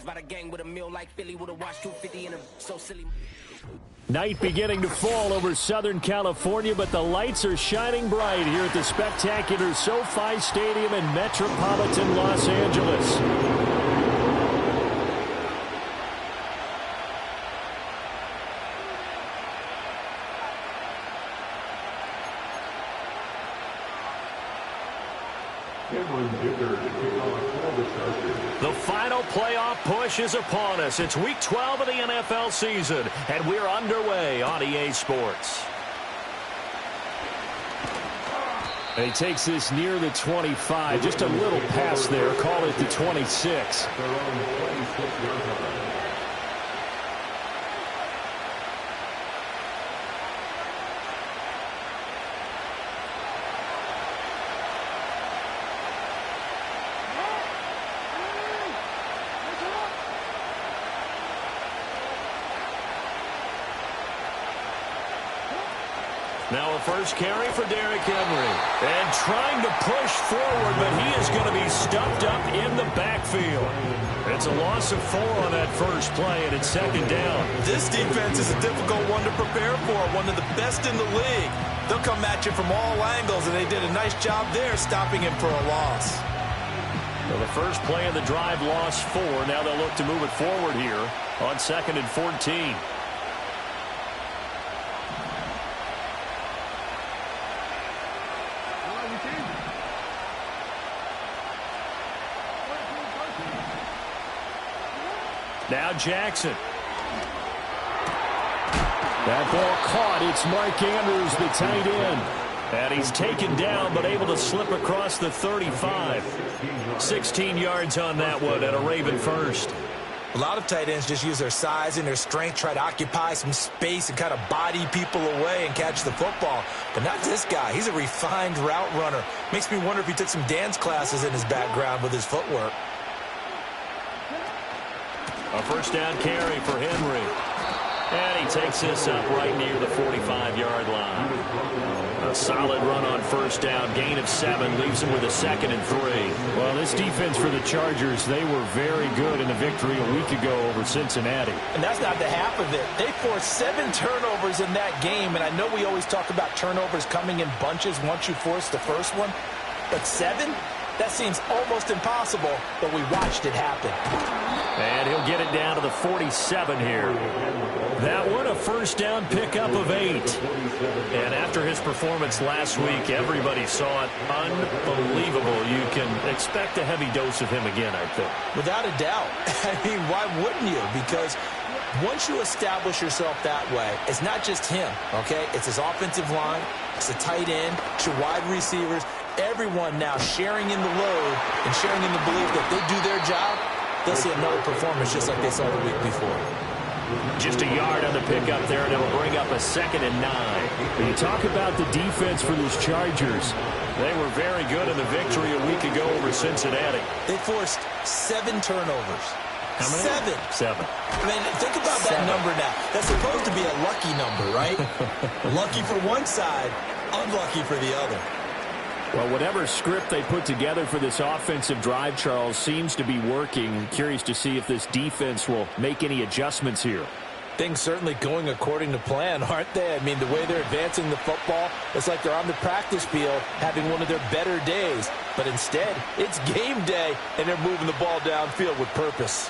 by the gang with a meal like Philly with a watch 250 in a so silly. Night beginning to fall over Southern California, but the lights are shining bright here at the spectacular SoFi Stadium in metropolitan Los Angeles. The final playoff push is upon us. It's Week 12 of the NFL season, and we're underway on EA Sports. And he takes this near the 25. Just a little pass there. Call it the 26. Now a first carry for Derrick Henry. And trying to push forward, but he is going to be stuffed up in the backfield. It's a loss of 4 on that first play, and it's second down. This defense is a difficult one to prepare for, one of the best in the league. They'll come at you from all angles, and they did a nice job there stopping him for a loss. Well, the first play of the drive lost 4. Now they'll look to move it forward here on 2nd and 14. Now Jackson. That ball caught. It's Mark Andrews, the tight end. And he's taken down, but able to slip across the 35. 16 yards on that one at a Raven first. A lot of tight ends just use their size and their strength, try to occupy some space and kind of body people away and catch the football. But not this guy. He's a refined route runner. Makes me wonder if he took some dance classes in his background with his footwork. A first down carry for Henry. And he takes this up right near the 45-yard line. A solid run on first down. Gain of 7 leaves him with a 2nd and 3. Well, this defense for the Chargers, they were very good in the victory a week ago over Cincinnati. And that's not the half of it. They forced 7 turnovers in that game. And I know we always talk about turnovers coming in bunches once you force the first one. But 7? That seems almost impossible, but we watched it happen. And he'll get it down to the 47 here. That one a first down pickup of 8. And after his performance last week, everybody saw it. Unbelievable. You can expect a heavy dose of him again, I think. Without a doubt. I mean, why wouldn't you? Because once you establish yourself that way, it's not just him, okay? It's his offensive line, it's the tight end, it's your wide receivers. Everyone now sharing in the load and sharing in the belief that they do their job, they'll see another performance just like they saw the week before. Just a yard on the pickup there, and it'll bring up a 2nd and 9. When you talk about the defense for these Chargers, they were very good in the victory a week ago over Cincinnati. They forced 7 turnovers. How many? 7. I mean, think about that number now. That's supposed to be a lucky number, right? Lucky for one side, unlucky for the other. Well, whatever script they put together for this offensive drive, Charles, seems to be working. I'm curious to see if this defense will make any adjustments here. Things certainly going according to plan, aren't they? I mean, the way they're advancing the football, it's like they're on the practice field having one of their better days. But instead, it's game day, and they're moving the ball downfield with purpose.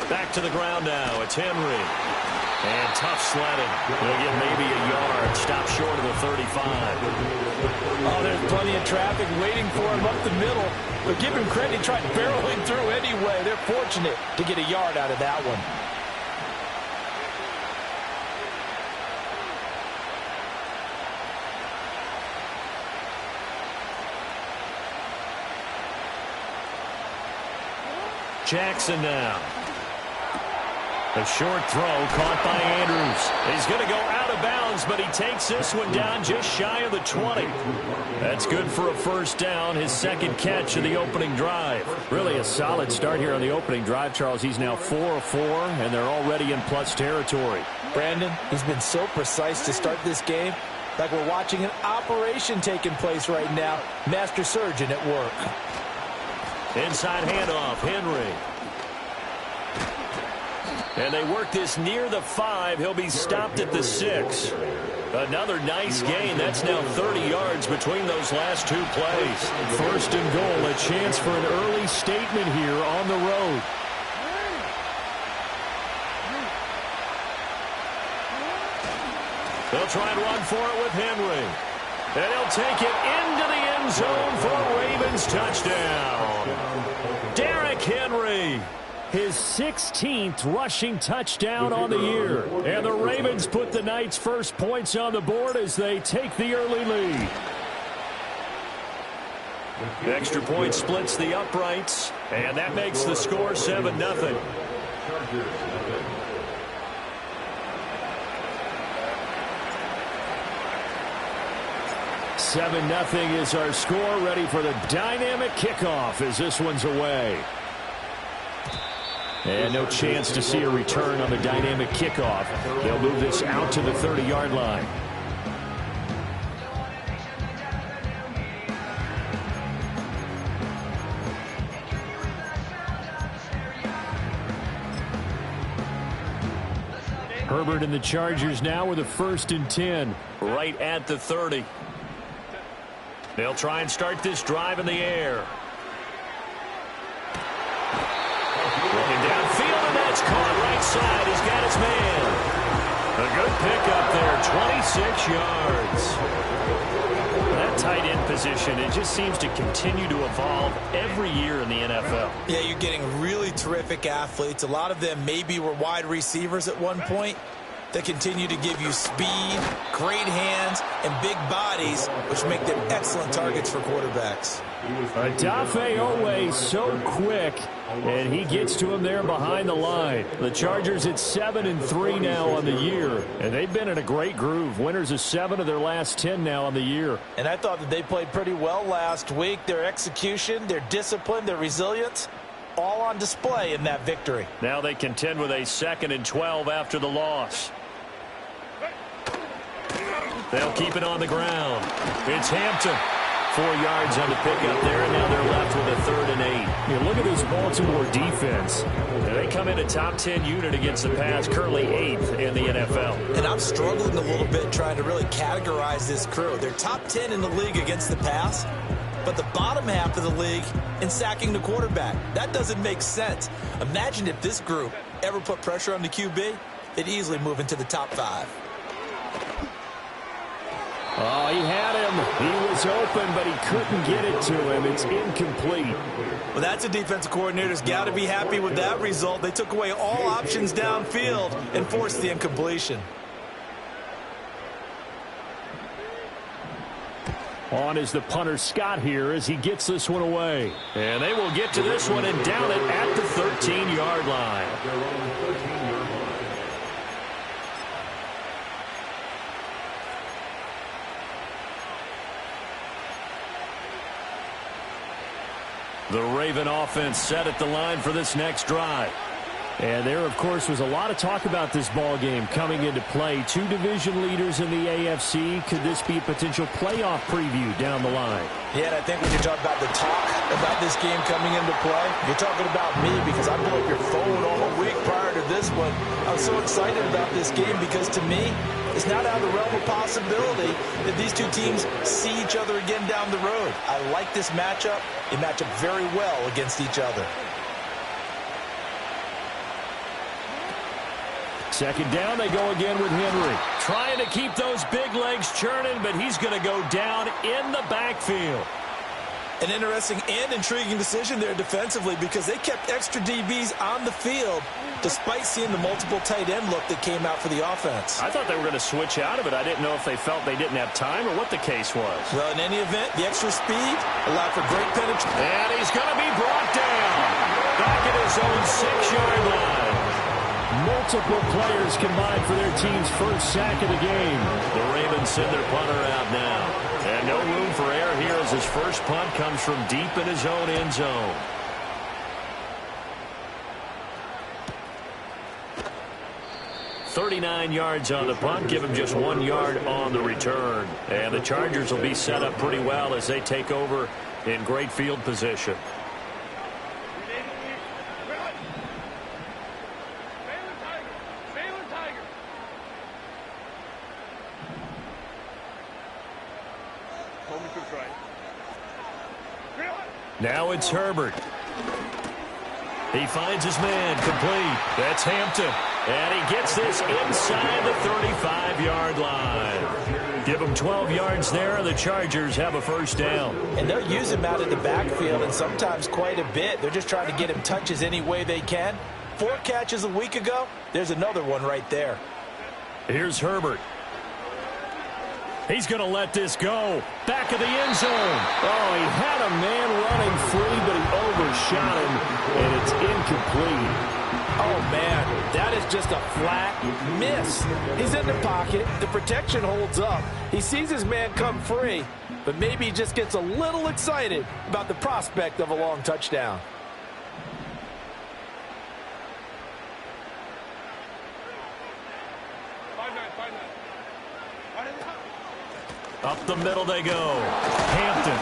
Back to the ground now. It's Henry. And tough sledding. He'll get maybe a yard. Stop short of the 35. Oh, there's plenty of traffic waiting for him up the middle. But give him credit, he tried barreling through anyway. They're fortunate to get a yard out of that one. Jackson now. A short throw caught by Andrews. He's going to go out of bounds, but he takes this one down just shy of the 20. That's good for a first down, his 2nd catch of the opening drive. Really a solid start here on the opening drive, Charles. He's now 4 of 4, and they're already in plus territory. Brandon, he's been so precise to start this game, like we're watching an operation taking place right now. Master surgeon at work. Inside handoff, Henry. And they work this near the 5. He'll be stopped at the 6. Another nice gain. That's now 30 yards between those last 2 plays. First and goal, a chance for an early statement here on the road. They'll try and run for it with Henry. And he'll take it into the end zone for Ravens touchdown. Derrick Henry. His 16th rushing touchdown on the year. And the Ravens put the Knights' first points on the board as they take the early lead. Extra point splits the uprights, and that makes the score 7-0. Seven nothing is our score. Ready for the dynamic kickoff as this one's away. And no chance to see a return on the dynamic kickoff. They'll move this out to the 30-yard line. Herbert and the Chargers now with a 1st and 10. Right at the 30. They'll try and start this drive in the air. Looking downfield, and that's caught right side. He's got his man. A good pickup there, 26 yards. That tight end position, it just seems to continue to evolve every year in the NFL. Yeah, you're getting really terrific athletes. A lot of them maybe were wide receivers at one point. They continue to give you speed, great hands, and big bodies, which make them excellent targets for quarterbacks. Adafe Owe so quick, and he gets to him there behind the line. The Chargers at 7-3 now on the year, and they've been in a great groove. Winners of 7 of their last 10 now on the year. And I thought that they played pretty well last week. Their execution, their discipline, their resilience, all on display in that victory. Now they contend with a 2nd and 12 after the loss. They'll keep it on the ground. It's Hampton. 4 yards on the pickup there, and now they're left with a 3rd and 8. You look at this Baltimore defense. They come in a top 10 unit against the pass, currently 8th in the NFL. And I'm struggling a little bit trying to really categorize this crew. They're top 10 in the league against the pass, but the bottom half of the league in sacking the quarterback. That doesn't make sense. Imagine if this group ever put pressure on the QB, they'd easily move into the top 5. Oh, he had him. He was open, but he couldn't get it to him. It's incomplete. Well, that's a defensive coordinator's got to be happy with that result. They took away all options downfield and forced the incompletion. On is the punter Scott here as he gets this one away. And they will get to this one and down it at the 13-yard line. The Raven offense set at the line for this next drive. And there, of course, was a lot of talk about this ball game coming into play. 2 division leaders in the AFC. Could this be a potential playoff preview down the line? Yeah, and I think when you talk about the talk about this game coming into play, you're talking about me because I blew up your phone all week prior to this one. I'm so excited about this game because to me, it's not out of the realm of possibility that these two teams see each other again down the road. I like this matchup. They match up very well against each other. Second down, they go again with Henry. Trying to keep those big legs churning, but he's going to go down in the backfield. An interesting and intriguing decision there defensively because they kept extra DBs on the field despite seeing the multiple tight end look that came out for the offense. I thought they were going to switch out of it. I didn't know if they felt they didn't have time or what the case was. Well, in any event, the extra speed allowed for great penetration. And he's going to be brought down back at his own 6-yard line. Multiple players combined for their team's first sack of the game. The Ravens send their punter out now. And no room for error here as his first punt comes from deep in his own end zone. .39 yards on the punt, give him just 1 yard on the return. And the Chargers will be set up pretty well as they take over in great field position. Now it's Herbert. He finds his man, complete. That's Hampton. And he gets this inside the 35-yard line. Give him 12 yards there, and the Chargers have a first down. And they'll use him out of the backfield, and sometimes quite a bit. They're just trying to get him touches any way they can. 4 catches a week ago. There's another one right there. Here's Herbert. He's going to let this go. Back of the end zone. Oh, he had a man running free, but he overshot him, and it's incomplete. Oh, man, that is just a flat miss. He's in the pocket. The protection holds up. He sees his man come free, but maybe he just gets a little excited about the prospect of a long touchdown. Up the middle they go. Hampton.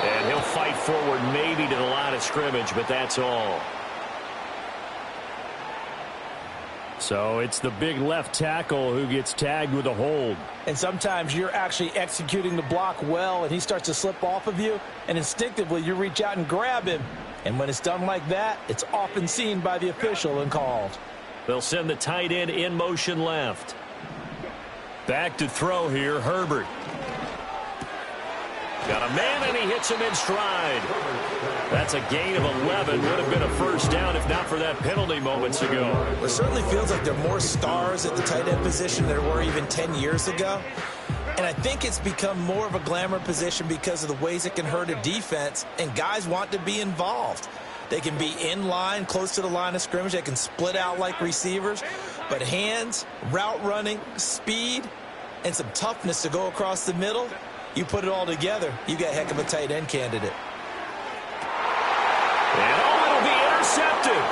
And he'll fight forward maybe to the line of scrimmage, but that's all. So it's the big left tackle who gets tagged with a hold. And sometimes you're actually executing the block well, and he starts to slip off of you, and instinctively you reach out and grab him. And when it's done like that, it's often seen by the official and called. They'll send the tight end in motion left. Back to throw here, Herbert. Got a man, and he hits him in stride. That's a gain of 11. Would have been a first down if not for that penalty moments ago. It certainly feels like there are more stars at the tight end position than there were even 10 years ago. And I think it's become more of a glamour position because of the ways it can hurt a defense, and guys want to be involved. They can be in line, close to the line of scrimmage. They can split out like receivers. But hands, route running, speed, and some toughness to go across the middle, you put it all together, you got a heck of a tight end candidate. And it'll be intercepted.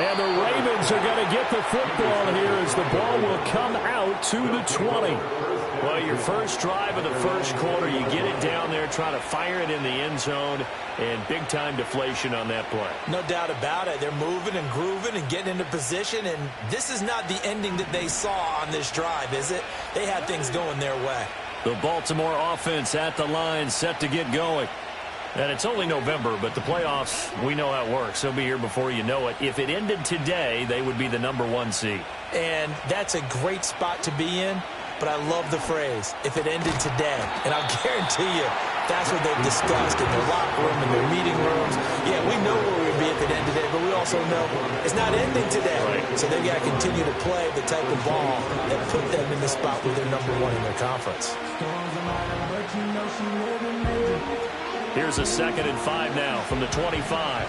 And the Ravens are going to get the football here as the ball will come out to the 20. Well, your first drive of the first quarter, you get it down there, try to fire it in the end zone, and big-time deflation on that play. No doubt about it. They're moving and grooving and getting into position, and this is not the ending that they saw on this drive, is it? They had things going their way. The Baltimore offense at the line, set to get going. And it's only November, but the playoffs, we know how it works. They'll be here before you know it. If it ended today, they would be the #1 seed. And that's a great spot to be in. But I love the phrase, if it ended today. And I'll guarantee you, that's what they've discussed in their locker room, in their meeting rooms. Yeah, we know where we would be if it ended today, but we also know it's not ending today. Right. So they've got to continue to play the type of ball that put them in the spot where they're #1 in their conference. Here's a 2nd and 5 now from the 25.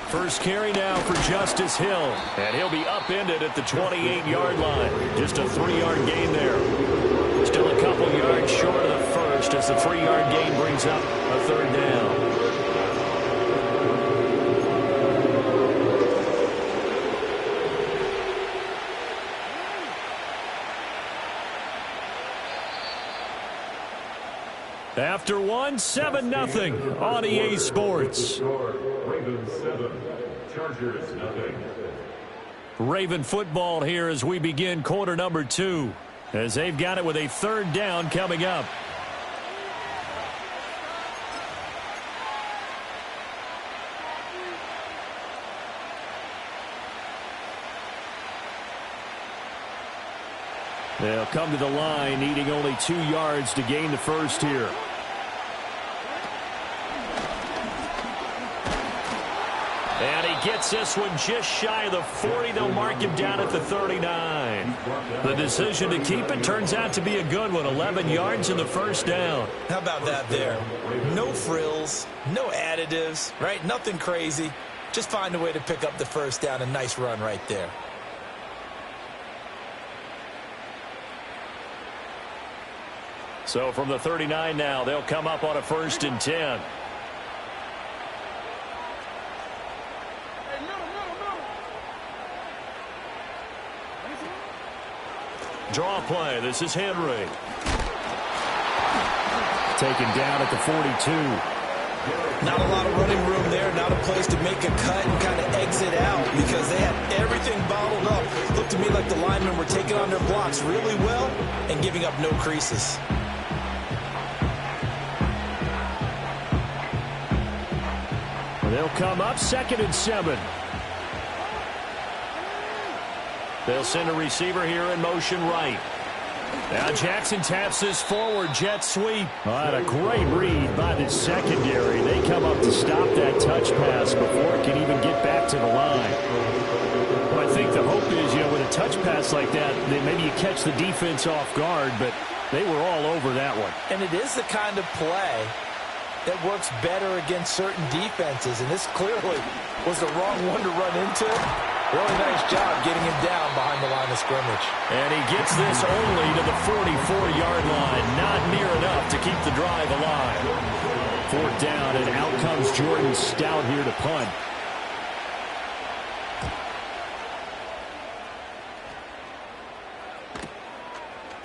First carry now for Justice Hill. And he'll be upended at the 28-yard line. Just a 3-yard gain there. Still a couple yards short of the first as the 3-yard gain brings up a 3rd down. After one, 7-0 on EA Sports. Ravens 7, Chargers 0. Raven football here as we begin quarter number 2. As they've got it with a 3rd down coming up. They'll come to the line, needing only 2 yards to gain the first here. And he gets this one just shy of the 40. They'll mark him down at the 39. The decision to keep it turns out to be a good one. 11 yards in the first down. How about that there? No frills, no additives, right? Nothing crazy. Just find a way to pick up the first down. A nice run right there. So from the 39 now, they'll come up on a 1st and 10. Draw play. This is Henry. Taken down at the 42. Not a lot of running room there, not a place to make a cut and kind of exit out because they had everything bottled up. Looked to me like the linemen were taking on their blocks really well and giving up no creases. They'll come up 2nd and 7. They'll send a receiver here in motion right. Now Jackson taps this forward jet sweep. What a great read by the secondary. They come up to stop that touch pass before it can even get back to the line. Well, I think the hope is, with a touch pass like that, that maybe you catch the defense off guard, but they were all over that one. And it is the kind of play that works better against certain defenses, and this clearly was the wrong one to run into. Really nice job getting him down behind the line of scrimmage. And he gets this only to the 44-yard line. Not near enough to keep the drive alive. 4th down, and out comes Jordan Stout here to punt.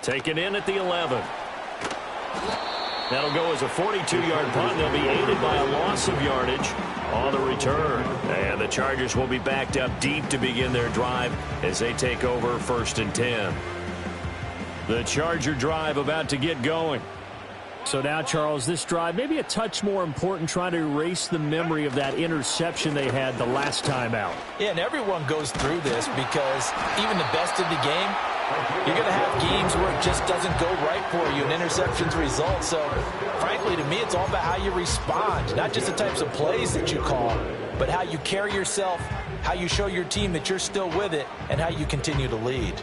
Taken in at the 11. That'll go as a 42-yard punt. They'll be aided by a loss of yardage on the return. And the Chargers will be backed up deep to begin their drive as they take over 1st and 10. The Charger drive about to get going. So now, Charles, this drive maybe a touch more important, trying to erase the memory of that interception they had the last time out. Yeah, and everyone goes through this because even the best of the game, you're going to have games where it just doesn't go right for you and interceptions result. So, frankly, to me, it's all about how you respond, not just the types of plays that you call, but how you carry yourself, how you show your team that you're still with it, and how you continue to lead.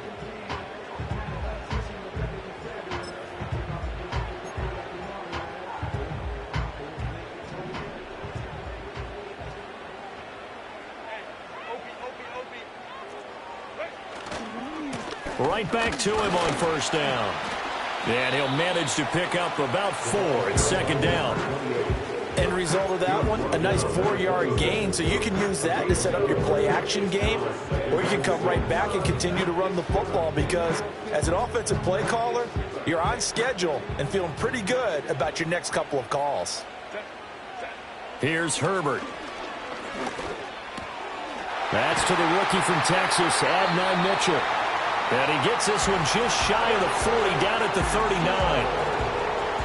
Right back to him on 1st down. And he'll manage to pick up about 4 at 2nd down. End result of that one, a nice 4-yard gain, so you can use that to set up your play-action game, or you can come right back and continue to run the football because as an offensive play caller, you're on schedule and feeling pretty good about your next couple of calls. Here's Herbert. That's to the rookie from Texas, Adnan Mitchell. And he gets this one just shy of the 40, down at the 39.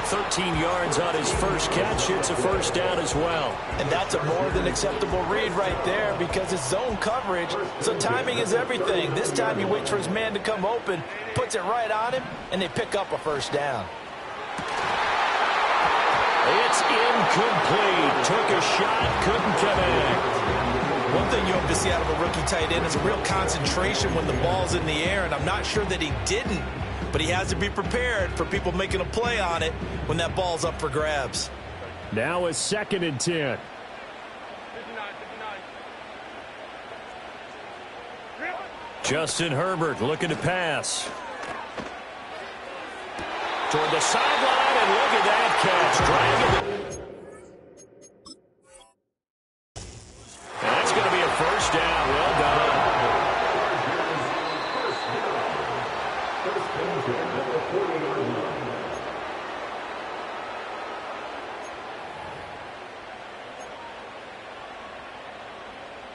13 yards on his first catch. It's a 1st down as well. And that's a more than acceptable read right there because it's zone coverage, so timing is everything. This time he waits for his man to come open, puts it right on him, and they pick up a 1st down. It's incomplete. Took a shot, couldn't connect. One thing you hope to see out of a rookie tight end is a real concentration when the ball's in the air, and I'm not sure that he didn't, but he has to be prepared for people making a play on it when that ball's up for grabs. Now it's 2nd and 10. Justin Herbert looking to pass. Toward the sideline, and look at that catch. Dragging it. And that's going to be a 1st down. Well done.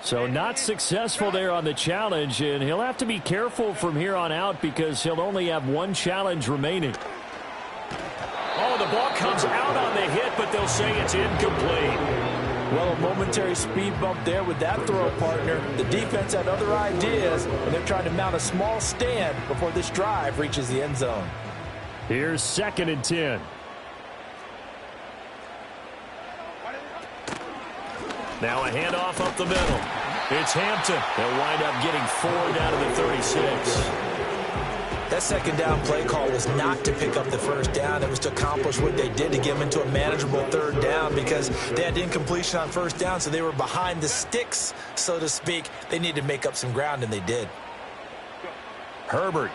So not successful there on the challenge, and he'll have to be careful from here on out because he'll only have 1 challenge remaining. Oh, the ball comes out on the hit, but they'll say it's incomplete. Well, a momentary speed bump there with that throw, partner. The defense had other ideas, and they're trying to mount a small stand before this drive reaches the end zone. Here's 2nd and 10. Now a handoff up the middle. It's Hampton. They'll wind up getting 4 down to the 36. That 2nd down play call was not to pick up the 1st down. It was to accomplish what they did to get them into a manageable 3rd down because they had incompletion on 1st down, so they were behind the sticks, so to speak. They needed to make up some ground, and they did. Herbert.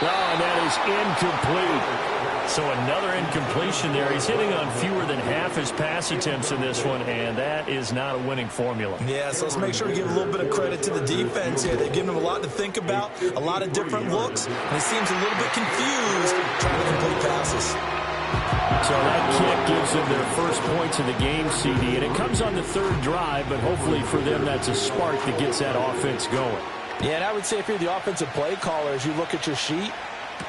Oh, and that is incomplete. So another incompletion there. He's hitting on fewer than half his pass attempts in this one, and that is not a winning formula. Yeah, so let's make sure we give a little bit of credit to the defense here. They've given him a lot to think about, a lot of different looks, and he seems a little bit confused trying to complete passes. So that kick gives them their first points of the game, CD, and it comes on the third drive, but hopefully for them that's a spark that gets that offense going. Yeah, and I would say if you're the offensive play caller, as you look at your sheet,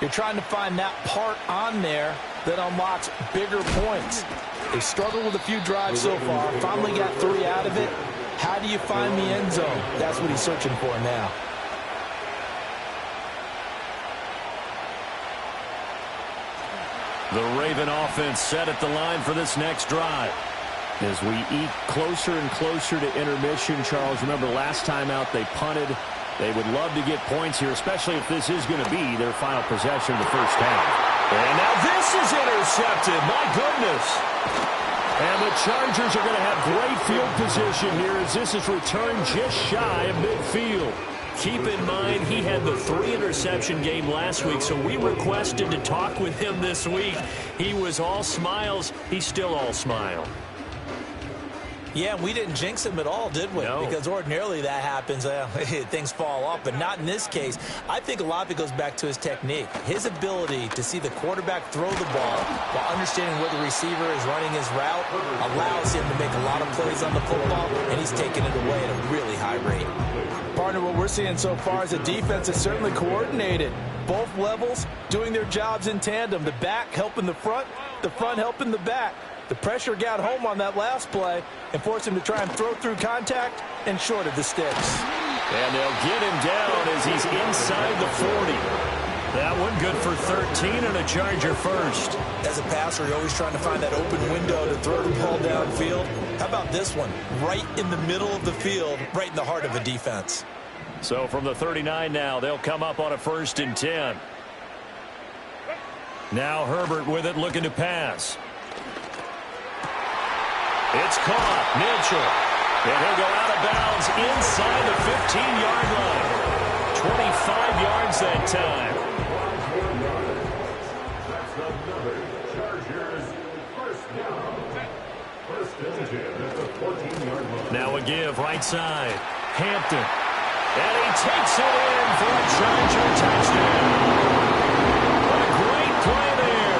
you're trying to find that part on there that unlocks bigger points. They struggled with a few drives so far, finally got 3 out of it. How do you find the end zone? That's what he's searching for now. The Raven offense set at the line for this next drive. As we eat closer and closer to intermission, Charles, remember last time out they punted. They would love to get points here, especially if this is going to be their final possession of the first half. And now this is intercepted. My goodness. And the Chargers are going to have great field position here as this is returned just shy of midfield. Keep in mind, he had the 3-interception game last week, so we requested to talk with him this week. He was all smiles. He's still all smile. Yeah, we didn't jinx him at all, did we? No. Because ordinarily that happens. Things fall off, but not in this case. I think a lot of it goes back to his technique. His ability to see the quarterback throw the ball while understanding where the receiver is running his route allows him to make a lot of plays on the football, and he's taking it away at a really high rate. Partner, what we're seeing so far is a defense that's certainly coordinated. Both levels doing their jobs in tandem. The back helping the front helping the back. The pressure got home on that last play and forced him to try and throw through contact and short of the sticks. And they'll get him down as he's inside the 40. That one good for 13 and a Charger first. As a passer, you're always trying to find that open window to throw the ball downfield. How about this one? Right in the middle of the field, right in the heart of a defense. So from the 39 now, they'll come up on a 1st and 10. Now Herbert with it, looking to pass. It's caught. Mitchell. And he'll go out of bounds inside the 15-yard line. 25 yards that time. That's another Chargers first down. First and 10 at the 14-yard line. Now a give right side. Hampton. And he takes it in for a Charger touchdown. What a great play there.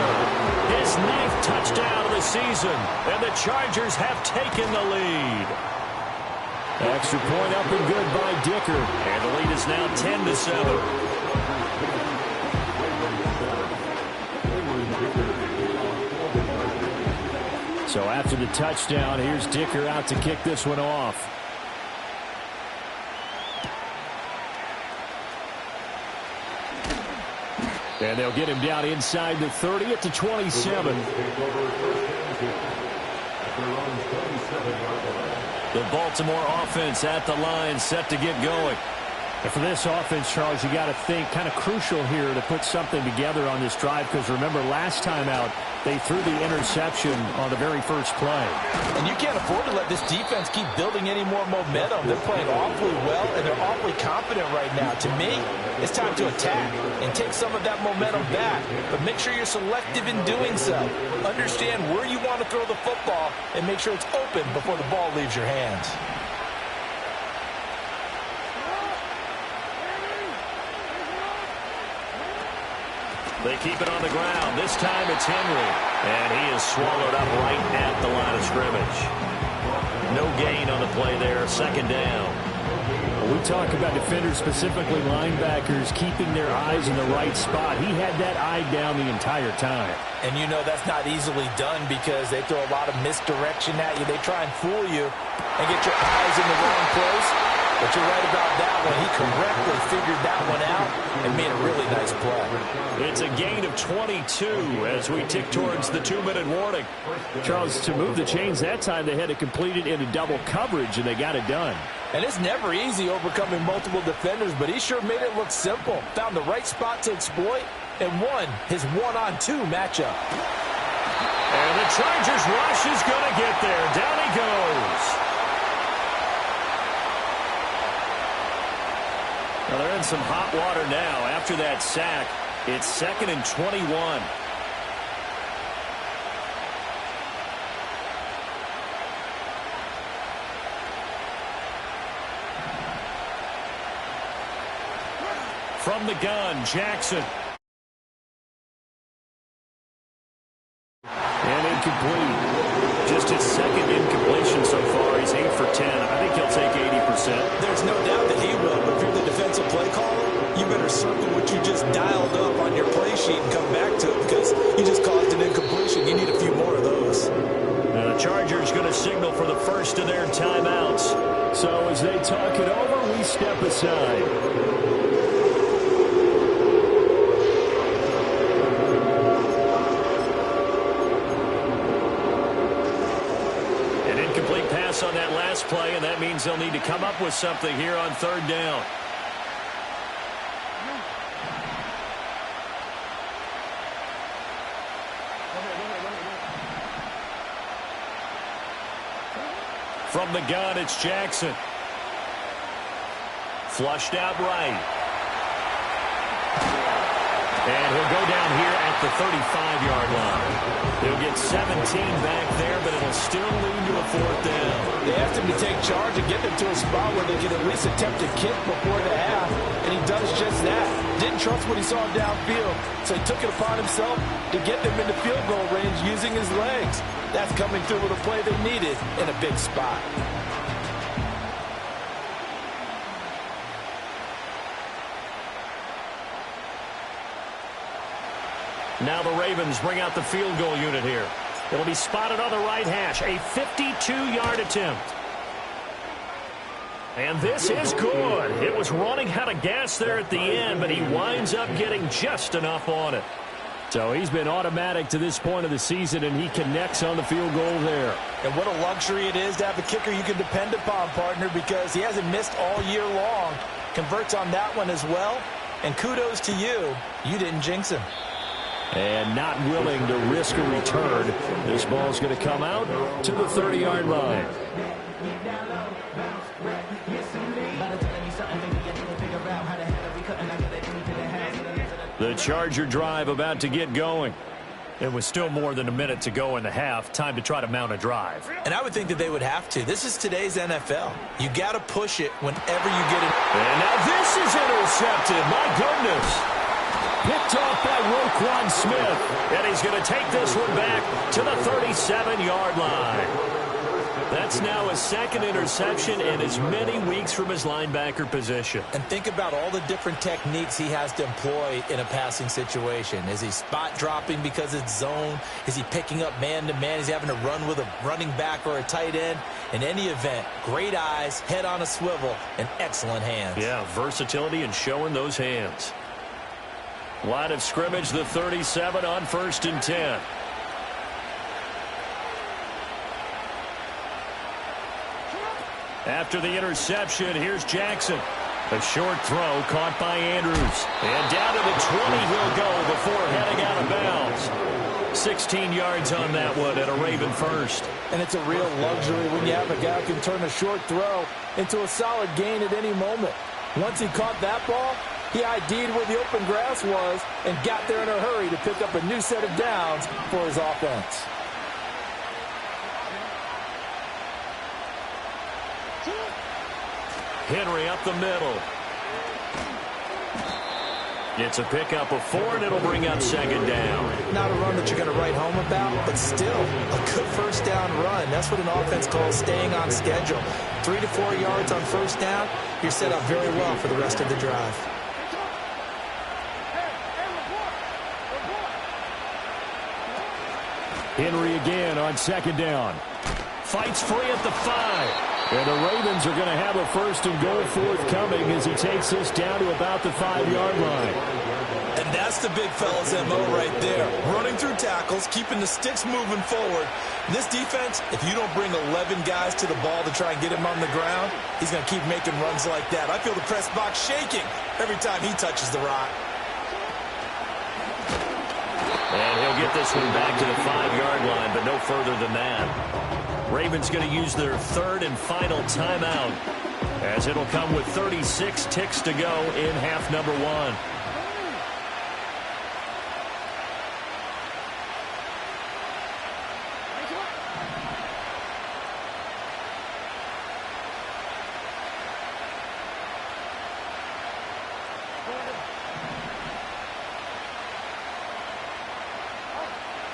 His 9th touchdown of the season. And the Chargers have taken the lead. Extra point up and good by Dicker. And the lead is now 10-7. So after the touchdown, here's Dicker out to kick this one off. And they'll get him down inside the 30 at the 27. The Baltimore offense at the line, set to get going. And for this offense, Charles, you got to think kind of crucial here to put something together on this drive, because remember last time out they threw the interception on the very first play. And you can't afford to let this defense keep building any more momentum. They're playing awfully well, and they're awfully confident right now. To me, it's time to attack and take some of that momentum back. But make sure you're selective in doing so. Understand where you want to throw the football and make sure it's open before the ball leaves your hands. They keep it on the ground. This time it's Henry. And he is swallowed up right at the line of scrimmage. No gain on the play there. 2nd down. We talk about defenders, specifically linebackers, keeping their eyes in the right spot. He had that eye down the entire time. And you know that's not easily done because they throw a lot of misdirection at you. They try and fool you and get your eyes in the wrong place. But you're right about that one. He correctly figured that one out and made a really nice play. It's a gain of 22 as we tick towards the 2-minute warning. Charles, to move the chains that time, they had to complete it into double coverage, and they got it done. And it's never easy overcoming multiple defenders, but he sure made it look simple. Found the right spot to exploit and won his 1-on-2 matchup. And the Chargers rush is going to get there. Down he goes. Well, they're in some hot water now. After that sack, it's 2nd and 21. From the gun, Jackson. And incomplete. Just his second incompletion so far. He's 8 for 10. I think he'll take 80%. There's no doubt that he will, but if you're the defensive play caller, you better circle what you just dialed up on your play sheet and come back to it because you just caused an incompletion. You need a few more of those. Now the Chargers going to signal for the first of their timeouts. So as they talk it over, we step aside. On that last play, and that means they'll need to come up with something here on third down. From the gun, it's Jackson. Flushed out right. And he'll go down here at the 35-yard line. He'll get 17 back there, but it'll still lead to a fourth down. They asked him to take charge and get them to a spot where they could at least attempt a kick before the half, and he does just that. Didn't trust what he saw downfield, so he took it upon himself to get them into field goal range using his legs. That's coming through with a play they needed in a big spot. Now the Ravens bring out the field goal unit here. It'll be spotted on the right hash. A 52-yard attempt. And this is good. It was running out of gas there at the end, but he winds up getting just enough on it. So he's been automatic to this point of the season, and he connects on the field goal there. And what a luxury it is to have a kicker you can depend upon, partner, because he hasn't missed all year long. Converts on that one as well. And kudos to you. You didn't jinx him. And not willing to risk a return. This ball's going to come out to the 30-yard line. The Charger drive about to get going. It was still more than a minute to go in the half. Time to try to mount a drive. And I would think that they would have to. This is today's NFL. You got to push it whenever you get it. And now this is intercepted. My goodness. Picked off by Roquan Smith. And he's going to take this one back to the 37-yard line. That's now his second interception in as many weeks from his linebacker position. And think about all the different techniques he has to employ in a passing situation. Is he spot dropping because it's zone? Is he picking up man-to-man? Is he having to run with a running back or a tight end? In any event, great eyes, head on a swivel, and excellent hands. Yeah, versatility and showing those hands. Line of scrimmage, the 37 on 1st and 10. After the interception, here's Jackson. A short throw caught by Andrews. And down to the 20 he'll go before heading out of bounds. 16 yards on that one and a Raven first. And it's a real luxury when you have a guy who can turn a short throw into a solid gain at any moment. Once he caught that ball, he ID'd where the open grass was and got there in a hurry to pick up a new set of downs for his offense. Henry up the middle. It's a pickup of 4, and it'll bring up second down. Not a run that you're going to write home about, but still a good first down run. That's what an offense calls staying on schedule. 3 to 4 yards on first down, you're set up very well for the rest of the drive. Henry again on second down. Fights free at the 5. And the Ravens are going to have a first and goal forthcoming as he takes this down to about the 5-yard line. And that's the big fella's MO right there. Running through tackles, keeping the sticks moving forward. This defense, if you don't bring 11 guys to the ball to try and get him on the ground, he's going to keep making runs like that. I feel the press box shaking every time he touches the rock. And he'll get this one back to the 5-yard line, but no further than that. Ravens going to use their third and final timeout as it'll come with 36 ticks to go in half number 1.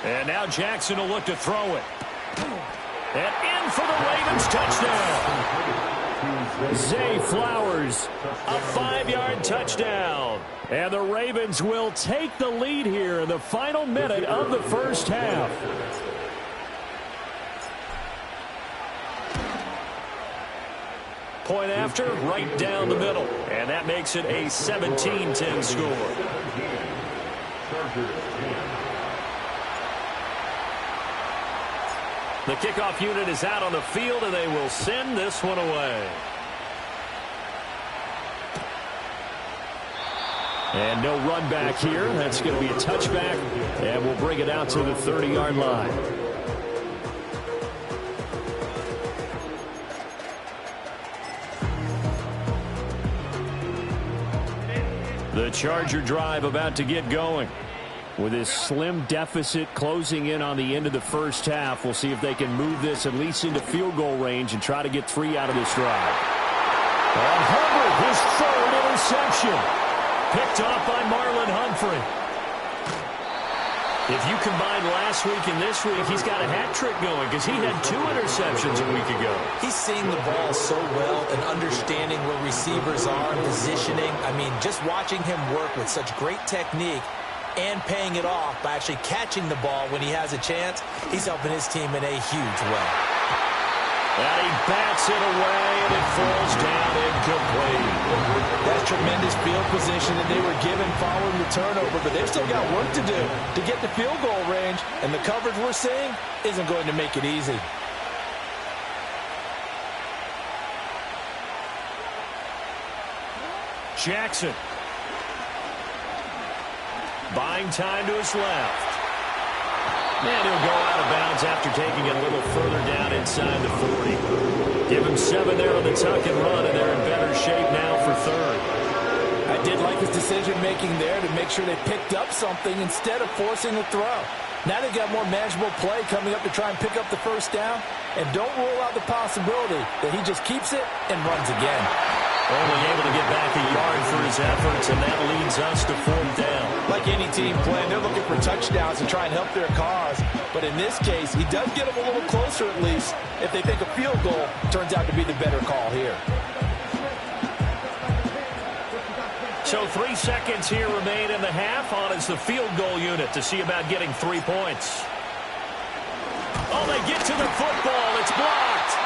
And now Jackson will look to throw it. And in for the Ravens touchdown. Zay Flowers, a 5-yard touchdown. And the Ravens will take the lead here in the final minute of the first half. Point after, right down the middle. And that makes it a 17-10 score. The kickoff unit is out on the field, and they will send this one away. And no run back here. That's going to be a touchback, and we'll bring it out to the 30-yard line. The Charger drive about to get going. With this slim deficit closing in on the end of the first half, we'll see if they can move this at least into field goal range and try to get 3 out of this drive. And Herbert, his 3rd interception. Picked off by Marlon Humphrey. If you combine last week and this week, he's got a hat trick going because he had 2 interceptions a week ago. He's seeing the ball so well and understanding where receivers are, positioning. I mean, just watching him work with such great technique and paying it off by actually catching the ball when he has a chance, he's helping his team in a huge way. And he bats it away, and it falls down incomplete. That's tremendous field position that they were given following the turnover, but they've still got work to do to get the field goal range, and the coverage we're seeing isn't going to make it easy. Jackson. Buying time to his left. And he'll go out of bounds after taking it a little further down inside the 40. Give him 7 there on the tuck and run, and they're in better shape now for 3rd. I did like his decision-making there to make sure they picked up something instead of forcing the throw. Now they've got more manageable play coming up to try and pick up the first down, and don't rule out the possibility that he just keeps it and runs again. Only able to get back a yard for his efforts, and that leads us to 4th down. Like any team playing, they're looking for touchdowns to try and help their cause. But in this case, he does get them a little closer at least if they think a field goal turns out to be the better call here. So 3 seconds here remain in the half. On is the field goal unit to see about getting 3 points. Oh, they get to the football. It's blocked.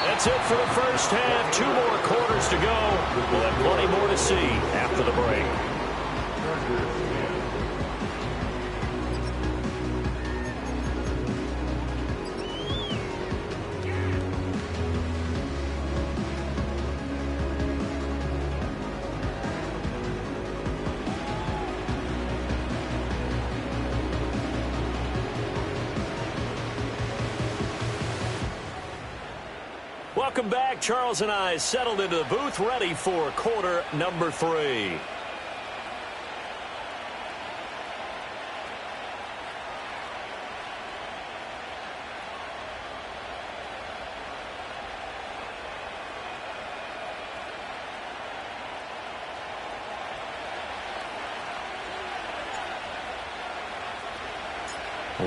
That's it for the first half. 2 more quarters to go. We'll have plenty more to see after the break. Welcome back. Charles and I settled into the booth, ready for quarter number 3.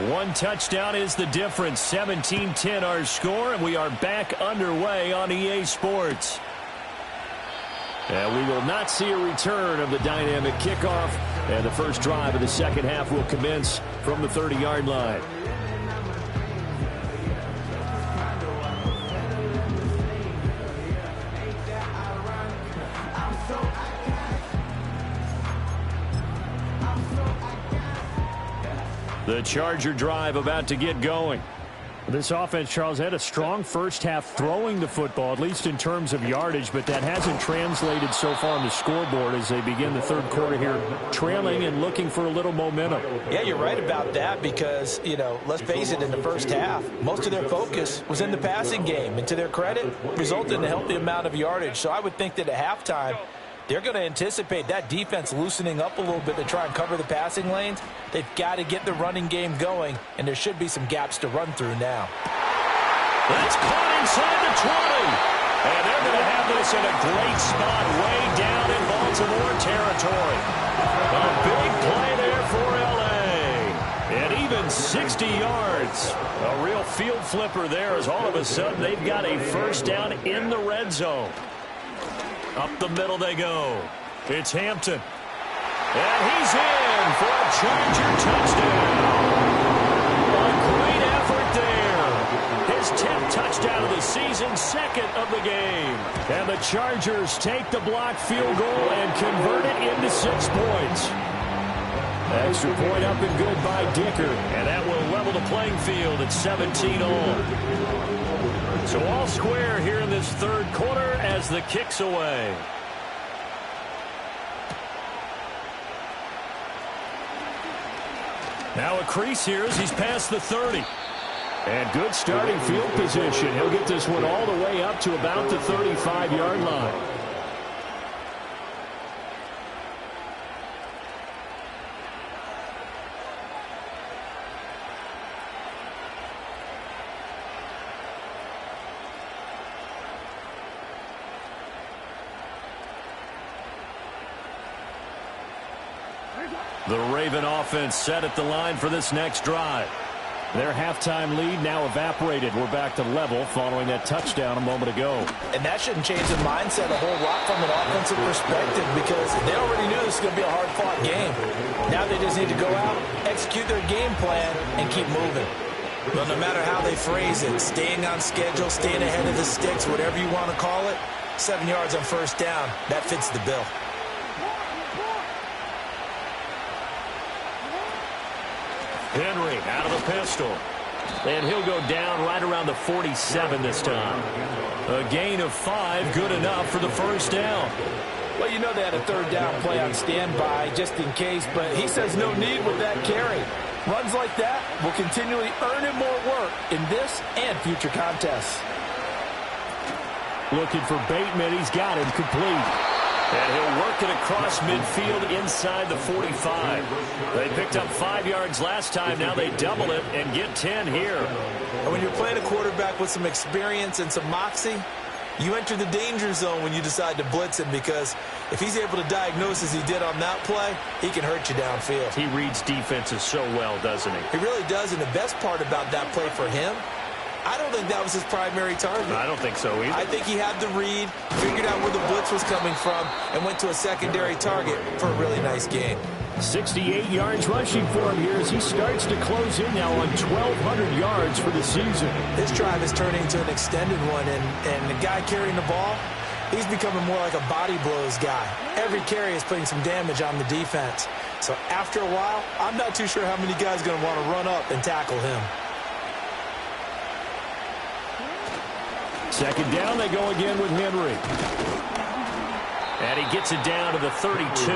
One touchdown is the difference. 17-10 our score, and we are back underway on EA Sports. And we will not see a return of the dynamic kickoff, and the first drive of the second half will commence from the 30-yard line. The Charger drive about to get going. This offense, Charles, had a strong first half throwing the football, at least in terms of yardage, but that hasn't translated so far on the scoreboard as they begin the third quarter here, trailing and looking for a little momentum. Yeah, you're right about that because, you know, let's face it, in the first half, most of their focus was in the passing game, and to their credit, resulted in a healthy amount of yardage. So I would think that at halftime, they're going to anticipate that defense loosening up a little bit to try and cover the passing lanes. They've got to get the running game going, and there should be some gaps to run through now. That's caught inside the 20. And they're going to have this in a great spot way down in Baltimore territory. A big play there for L.A. And and 60 yards. A real field flipper there as all of a sudden they've got a first down in the red zone. Up the middle they go. It's Hampton. And he's in for a Charger touchdown. A great effort there. His 10th touchdown of the season, second of the game. And the Chargers take the block field goal and convert it into 6 points. Extra point up and good by Dicker. And that will level the playing field at 17 all. So all square here in this third quarter as the kick's away. Now a crease here as he's past the 30. And good starting field position. He'll get this one all the way up to about the 35-yard line. The Raven offense set at the line for this next drive. Their halftime lead now evaporated. We're back to level following that touchdown a moment ago. And that shouldn't change the mindset a whole lot from an offensive perspective because they already knew this was going to be a hard-fought game. Now they just need to go out, execute their game plan, and keep moving. Well, no matter how they phrase it, staying on schedule, staying ahead of the sticks, whatever you want to call it, 7 yards on first down, that fits the bill. Henry out of the pistol. And he'll go down right around the 47 this time. A gain of 5, good enough for the first down. Well, you know they had a third down play on standby just in case, but he says no need with that carry. Runs like that will continually earn him more work in this and future contests. Looking for Bateman. He's got him complete. And he'll work it across midfield inside the 45. They picked up 5 yards last time. Now they double it and get 10 here. And when you're playing a quarterback with some experience and some moxie, you enter the danger zone when you decide to blitz him because if he's able to diagnose as he did on that play, he can hurt you downfield. He reads defenses so well, doesn't he? He really does, and the best part about that play for him, I don't think that was his primary target. I don't think so either. I think he had the read, figured out where the blitz was coming from, and went to a secondary target for a really nice game. 68 yards rushing for him here as he starts to close in now on 1,200 yards for the season. This drive is turning into an extended one, and the guy carrying the ball, he's becoming more like a body blows guy. Every carry is putting some damage on the defense. So after a while, I'm not too sure how many guys are going to want to run up and tackle him. Second down, they go again with Henry. And he gets it down to the 32.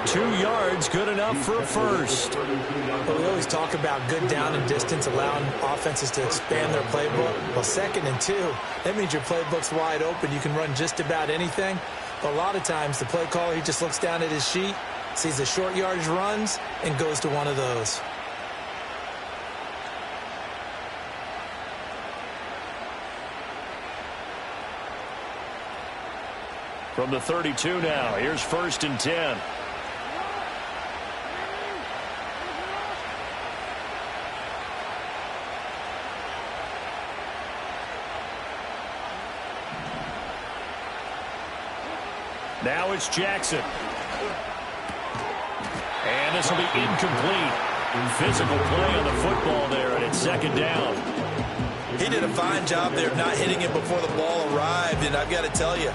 2 yards, good enough for a first. But we always talk about good down and distance, allowing offenses to expand their playbook. Well, 2nd and 2, that means your playbook's wide open. You can run just about anything. But a lot of times, the play caller, he just looks down at his sheet, sees the short yardage runs, and goes to one of those. From the 32 now, here's 1st and 10. Now it's Jackson. And this will be incomplete. Physical play on the football there, and it's 2nd down. He did a fine job there of not hitting it before the ball arrived, and I've got to tell you,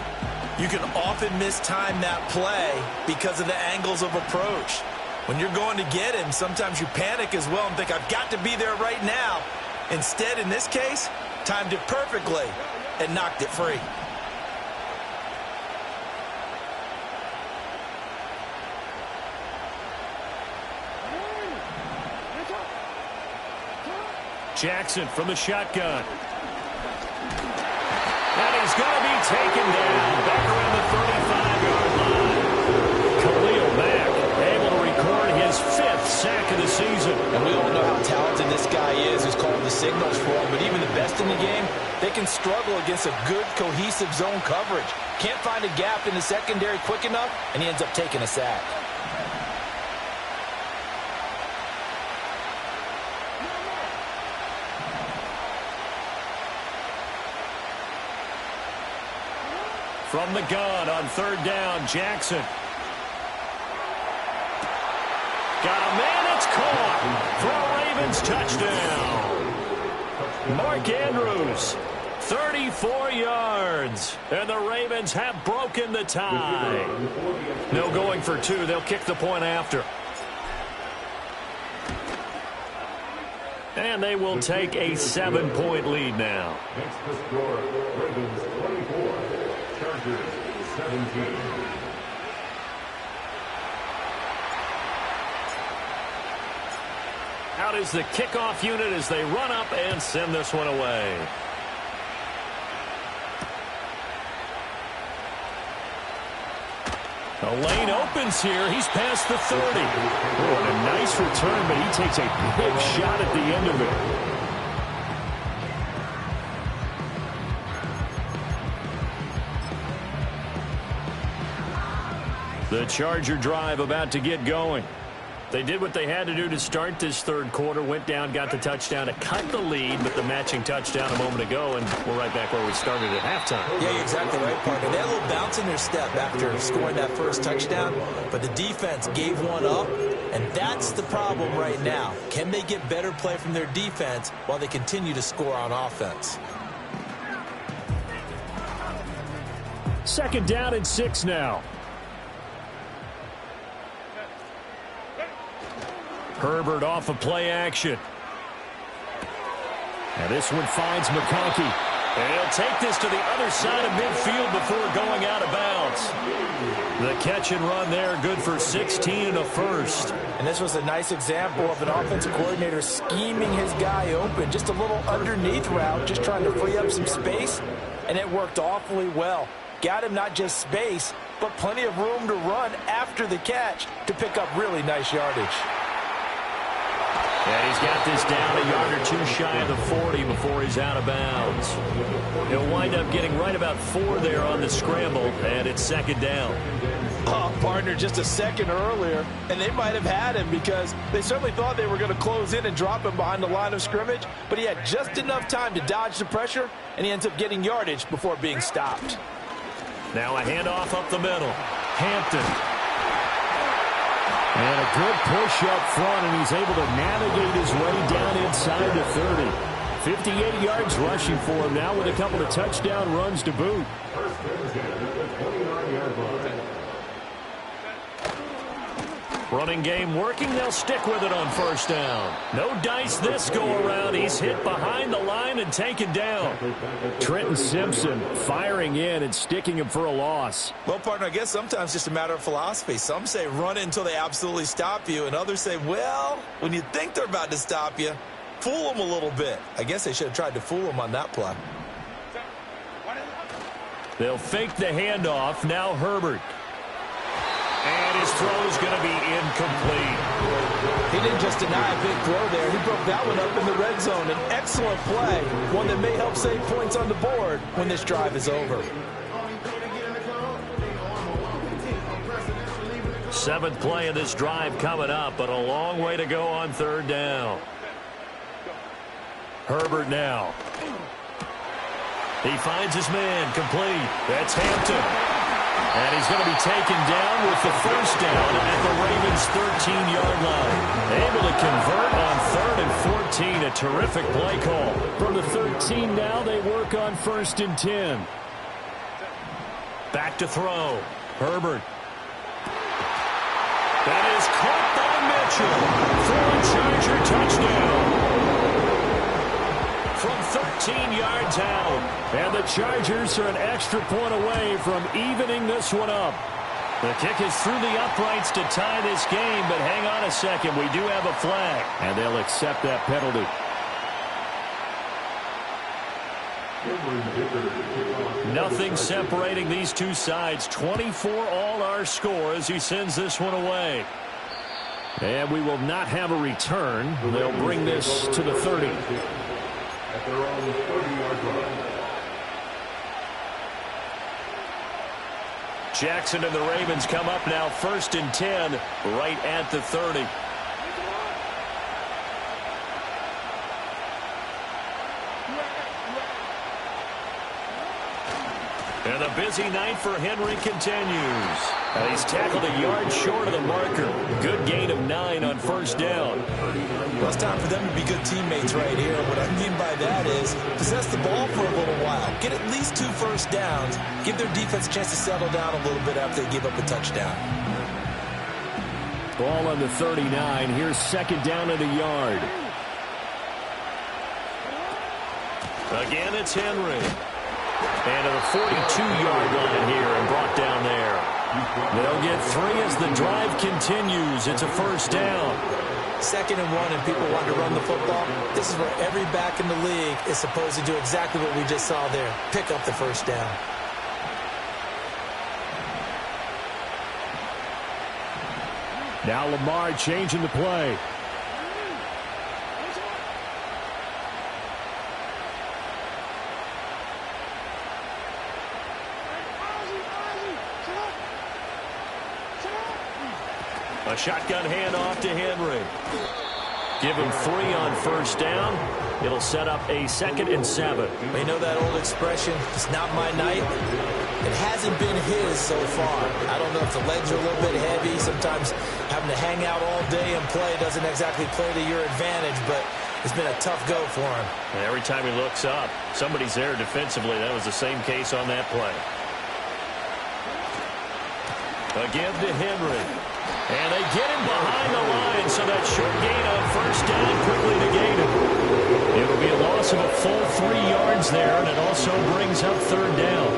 you can often mistime that play because of the angles of approach. When you're going to get him, sometimes you panic as well and think, I've got to be there right now. Instead, in this case, timed it perfectly and knocked it free. Jackson from the shotgun. And he's going to be taken down back around the 35-yard line. Khalil Mack able to record his 5th sack of the season. And we all know how talented this guy is who's called the signals for him. But even the best in the game, they can struggle against a good, cohesive zone coverage. Can't find a gap in the secondary quick enough, and he ends up taking a sack. From the gun on third down, Jackson. Got a man, it's caught for a Ravens touchdown. Mark Andrews, 34 yards, and the Ravens have broken the tie. No going for two. They'll kick the point after. And they will take a 7-point lead now. Next to score, Ravens 24, Chargers 17. Out is the kickoff unit as they run up and send this one away. The lane opens here. He's past the 30. Oh, and a nice return, but he takes a big shot at the end of it. The Charger drive about to get going. They did what they had to do to start this third quarter, went down, got the touchdown to cut the lead, but the matching touchdown a moment ago, and we're right back where we started at halftime. Yeah, you're exactly right, partner. They had a little bounce in their step after scoring that first touchdown, but the defense gave one up, and that's the problem right now. Can they get better play from their defense while they continue to score on offense? Second down and 6 now. Herbert off of play action. And this one finds McConkey. And he'll take this to the other side of midfield before going out of bounds. The catch and run there, good for 16 and a first. And this was a nice example of an offensive coordinator scheming his guy open. Just a little underneath route, just trying to free up some space. And it worked awfully well. Got him not just space, but plenty of room to run after the catch to pick up really nice yardage. And he's got this down a yard or two shy of the 40 before he's out of bounds. He'll wind up getting right about 4 there on the scramble, and it's second down. Oh, partner, just a second earlier, and they might have had him because they certainly thought they were going to close in and drop him behind the line of scrimmage, but he had just enough time to dodge the pressure, and he ends up getting yardage before being stopped. Now a handoff up the middle. Hampton. And a good push up front, and he's able to navigate his way down inside the 30. 58 yards rushing for him now with a couple of touchdown runs to boot. First and 10 at the 29-yard line. Running game working. They'll stick with it on first down. No dice this go-around. He's hit behind the line and taken down. Trenton Simpson firing in and sticking him for a loss. Well, partner, I guess sometimes it's just a matter of philosophy. Some say run until they absolutely stop you, and others say, well, when you think they're about to stop you, fool them a little bit. I guess they should have tried to fool them on that play. They'll fake the handoff. Now Herbert. And his throw is going to be incomplete. He didn't just deny a big throw there. He broke that one up in the red zone. An excellent play, one that may help save points on the board when this drive is over. 7th play of this drive coming up, but a long way to go on third down. Herbert now. He finds his man, complete. That's Hampton. And he's going to be taken down with the first down at the Ravens' 13-yard line. Able to convert on 3rd and 14. A terrific play call. From the 13 now, they work on 1st and 10. Back to throw. Herbert. That is caught by Mitchell for a Charger touchdown. From 13 yards out. And the Chargers are an extra point away from evening this one up. The kick is through the uprights to tie this game, but hang on a second. We do have a flag. And they'll accept that penalty. Nothing separating these two sides. 24 all our score as he sends this one away. And we will not have a return. They'll bring this to the 30. At their own 30-yard line. Jackson and the Ravens come up now 1st and 10 right at the 30. And the busy night for Henry continues. He's tackled a yard short of the marker. Good gain of 9 on first down. Well, it's time for them to be good teammates right here. What I mean by that is possess the ball for a little while. Get at least 2 first downs. Give their defense a chance to settle down a little bit after they give up a touchdown. Ball on the 39. Here's second down and a yard. Again, it's Henry. And to the 42-yard line here and brought down there. They'll get 3 as the drive continues. It's a first down. 2nd and 1 and people want to run the football. This is where every back in the league is supposed to do exactly what we just saw there. Pick up the first down. Now Lamar changing the play. A shotgun handoff to Henry. Give him 3 on first down. It'll set up a 2nd and 7. You know that old expression, it's not my night? It hasn't been his so far. I don't know if the legs are a little bit heavy. Sometimes having to hang out all day and play doesn't exactly play to your advantage, but it's been a tough go for him. And every time he looks up, somebody's there defensively. That was the same case on that play. Again to Henry. And they get him behind the line, so that short gain on first down quickly negated. It'll be a loss of a full 3 yards there, and it also brings up third down.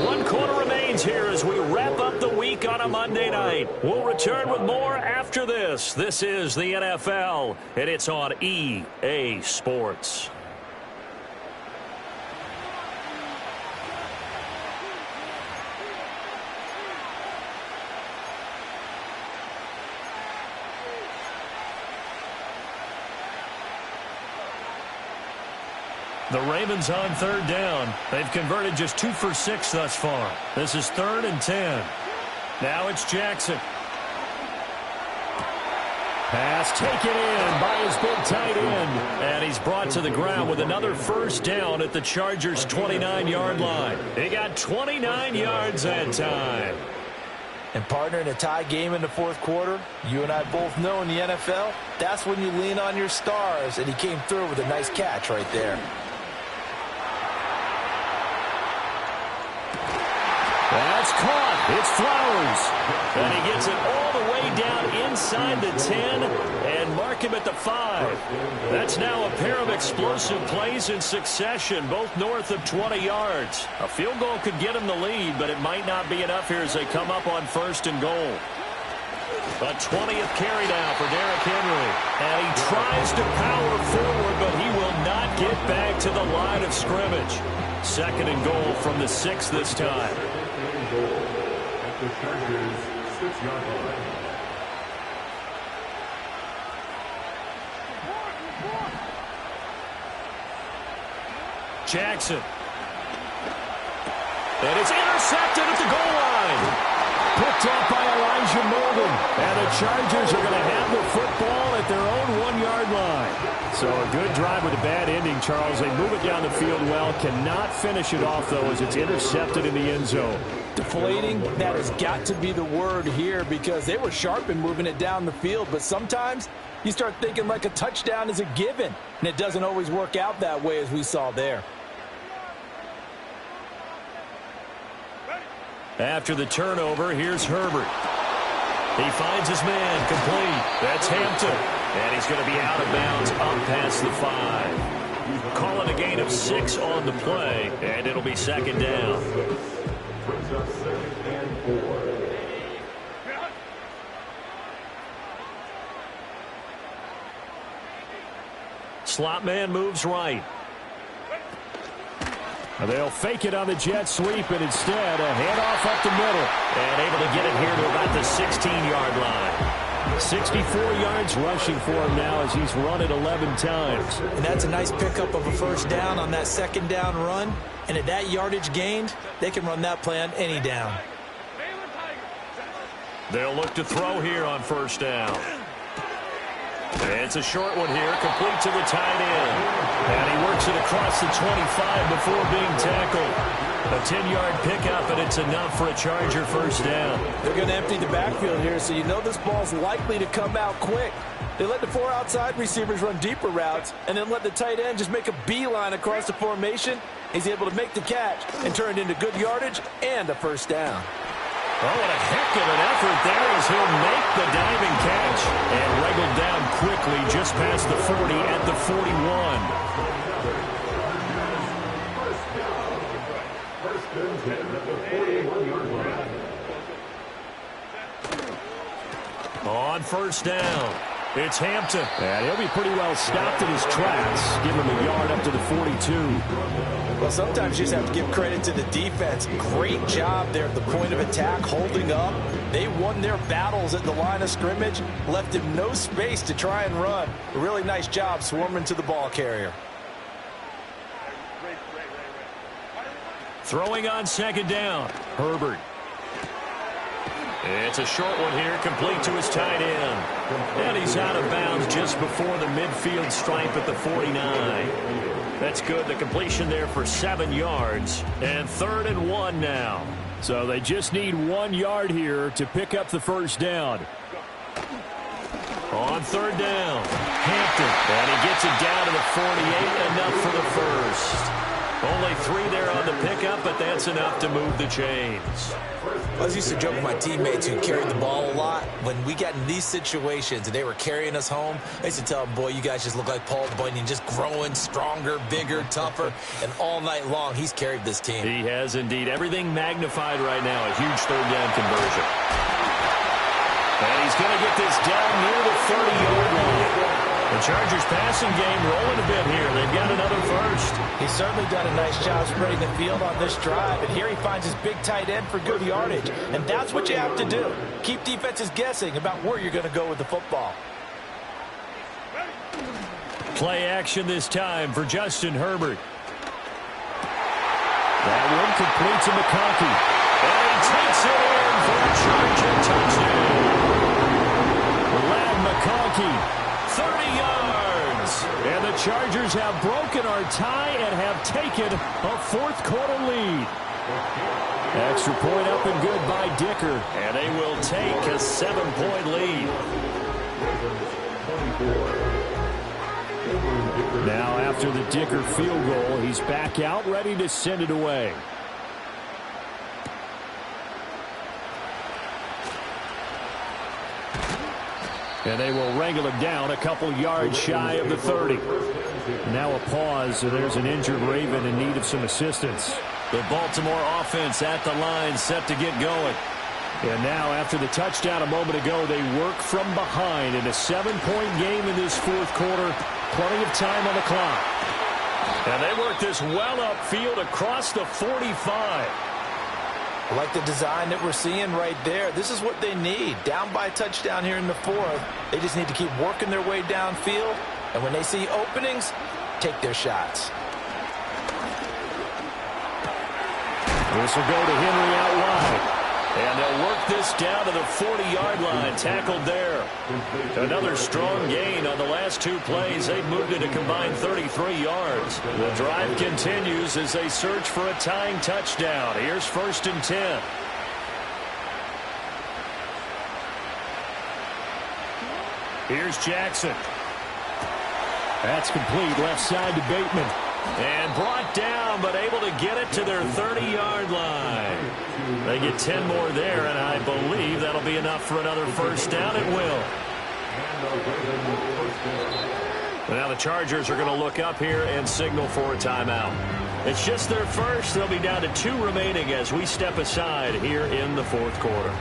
1 quarter remains here as we wrap up the week on a Monday night. We'll return with more after this. This is the NFL, and it's on EA Sports. The Ravens on third down. They've converted just 2 for 6 thus far. This is 3rd and 10. Now it's Jackson. Pass taken in by his big tight end. And he's brought to the ground with another first down at the Chargers' 29-yard line. He got 29 yards that time. And partner, in a tie game in the 4th quarter, you and I both know in the NFL, that's when you lean on your stars. And he came through with a nice catch right there. That's caught. It's Flowers. And he gets it all the way down inside the 10 and mark him at the 5. That's now a pair of explosive plays in succession, both north of 20 yards. A field goal could get him the lead, but it might not be enough here as they come up on 1st and goal. A 20th carry now for Derrick Henry. And he tries to power forward, but he will not get back to the line of scrimmage. 2nd and goal from the 6 this time. At the Chargers' 6-yard line. Jackson. And it's intercepted at the goal line. Picked up by Elijah Molden. And the Chargers are going to have the football at their own 1-yard line. So a good drive with a bad ending, Charles. They move it down the field well. Cannot finish it off, though, as it's intercepted in the end zone. Deflating, that has got to be the word here because they were sharp in moving it down the field. But sometimes you start thinking like a touchdown is a given. And it doesn't always work out that way as we saw there. After the turnover, here's Herbert. He finds his man complete. That's Hampton. And he's going to be out of bounds up past the 5. Calling a gain of 6 on the play, and it'll be 2nd down. Brings up 2nd and 4. Slot man moves right. They'll fake it on the jet sweep, and instead a handoff up the middle. And able to get it here to about the 16-yard line. 64 yards rushing for him now as he's run it 11 times. And that's a nice pickup of a first down on that 2nd down run. And at that yardage gained, they can run that play on any down. They'll look to throw here on first down. It's a short one here, complete to the tight end. And he works it across the 25 before being tackled. A 10-yard pickup, and it's enough for a Charger first down. They're going to empty the backfield here, so you know this ball's likely to come out quick. They let the 4 outside receivers run deeper routes and then let the tight end just make a beeline across the formation. He's able to make the catch and turn it into good yardage and a first down. Oh, what a heck of an effort there as he'll make the diving catch and wriggled down quickly just past the 40 at the 41. On first down, it's Hampton. And he'll be pretty well stopped in his tracks. Give him a yard up to the 42. Well, sometimes you just have to give credit to the defense. Great job there at the point of attack, holding up. They won their battles at the line of scrimmage, left him no space to try and run. A really nice job swarming to the ball carrier. Throwing on second down, Herbert. It's a short one here, complete to his tight end. And he's out of bounds just before the midfield stripe at the 49. That's good. The completion there for 7 yards. And 3rd and 1 now. So they just need 1 yard here to pick up the first down. On 3rd down, Hampton. And he gets it down to the 48, enough for the first. Only 3 there on the pickup, but that's enough to move the chains. I used to joke with my teammates who carried the ball a lot. When we got in these situations and they were carrying us home, I used to tell them, boy, you guys just look like Paul Bunyan, just growing stronger, bigger, tougher. And all night long, he's carried this team. He has indeed. Everything magnified right now. A huge 3rd down conversion. And he's going to get this down near the 30-yard line. The Chargers passing game rolling a bit here. They've got another first. He's certainly done a nice job spreading the field on this drive. And here he finds his big tight end for good yardage. And that's what you have to do. Keep defenses guessing about where you're going to go with the football. Play action this time for Justin Herbert. That one complete to McConkey. And he takes it in for a Charger touchdown. Lad McConkey. 30 yards. And the Chargers have broken our tie and have taken a 4th quarter lead. Extra point up and good by Dicker. And they will take a 7-point lead. Now after the Dicker field goal, he's back out ready to send it away. And they will wrangle him down a couple yards shy of the 30. Now a pause, and there's an injured Raven in need of some assistance. The Baltimore offense at the line, set to get going. And now after the touchdown a moment ago, they work from behind in a 7-point game in this 4th quarter. Plenty of time on the clock. And they work this well upfield across the 45. I like the design that we're seeing right there. This is what they need. Down by a touchdown here in the 4th. They just need to keep working their way downfield. And when they see openings, take their shots. This will go to Henry out wide. And they'll work this down to the 40-yard line. Tackled there. Another strong gain on the last 2 plays. They've moved it a combined 33 yards. The drive continues as they search for a tying touchdown. Here's 1st and 10. Here's Jackson. That's complete. Left side to Bateman. And brought down, but able to get it to their 30-yard line. They get 10 more there, and I believe that'll be enough for another first down. It will. But now the Chargers are going to look up here and signal for a timeout. It's just their first. They'll be down to 2 remaining as we step aside here in the 4th quarter.